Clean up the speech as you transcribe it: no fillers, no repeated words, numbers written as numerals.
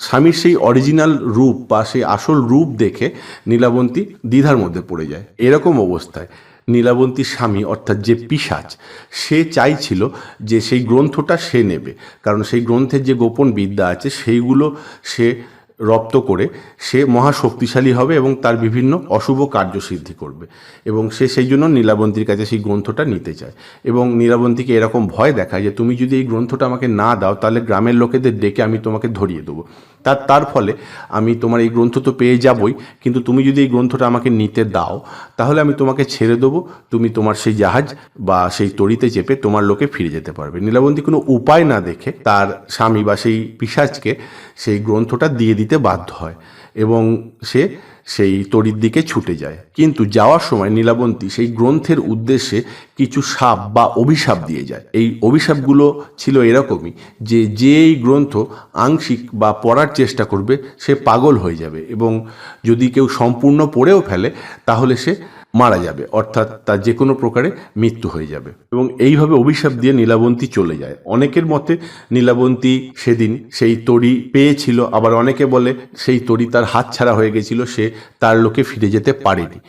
স্বামীর সেই অরিজিনাল রূপ বা সেই আসল রূপ দেখে নীলাবন্তী দ্বিধার মধ্যে পড়ে যায়। এরকম অবস্থায় নীলাবন্তীর স্বামী অর্থাৎ যে পিশাচ, সে চাইছিল যে সেই গ্রন্থটা সে নেবে, কারণ সেই গ্রন্থের যে গোপন বিদ্যা আছে সেইগুলো সে রপ্ত করে সে মহাশক্তিশালী হবে এবং তার বিভিন্ন অশুভ কার্যসিদ্ধি করবে, এবং সে সেই জন্য নীলাবন্তীর কাছে সেই গ্রন্থটা নিতে চায় এবং নীলাবন্তীকে এরকম ভয় দেখায় যে তুমি যদি এই গ্রন্থটা আমাকে না দাও তাহলে গ্রামের লোকেদের ডেকে আমি তোমাকে ধরিয়ে দেবো। তার ফলে আমি তোমার এই গ্রন্থ তো পেয়ে যাবই, কিন্তু তুমি যদি এই গ্রন্থটা আমাকে নিতে দাও তাহলে আমি তোমাকে ছেড়ে দেবো, তুমি তোমার সেই জাহাজ বা সেই তরিতে চেপে তোমার লোকে ফিরে যেতে পারবে। নীলাবন্তী কোনো উপায় না দেখে তার স্বামী বা সেই পিশাচকে সেই গ্রন্থটা দিয়ে দিতে বাধ্য হয় এবং সে সেই তরির দিকে ছুটে যায়। কিন্তু যাওয়ার সময় নীলাবন্তী সেই গ্রন্থের উদ্দেশ্যে কিছু শাপ বা অভিশাপ দিয়ে যায়। এই অভিশাপগুলো ছিল এরকমই যে এই গ্রন্থ আংশিক বা পড়ার চেষ্টা করবে সে পাগল হয়ে যাবে, এবং যদি কেউ সম্পূর্ণ পড়েও ফেলে তাহলে সে মারা যাবে, অর্থাৎ তার যে কোনো প্রকারে মৃত্যু হয়ে যাবে। এবং এইভাবে অভিশাপ দিয়ে নীলাবন্তী চলে যায়। অনেকের মতে নীলাবন্তী সেদিন সেই তরি পেয়েছিল, আবার অনেকে বলে সেই তরি তার হাতছাড়া হয়ে গেছিল, সে তার লোকে ফিরে যেতে পারেনি।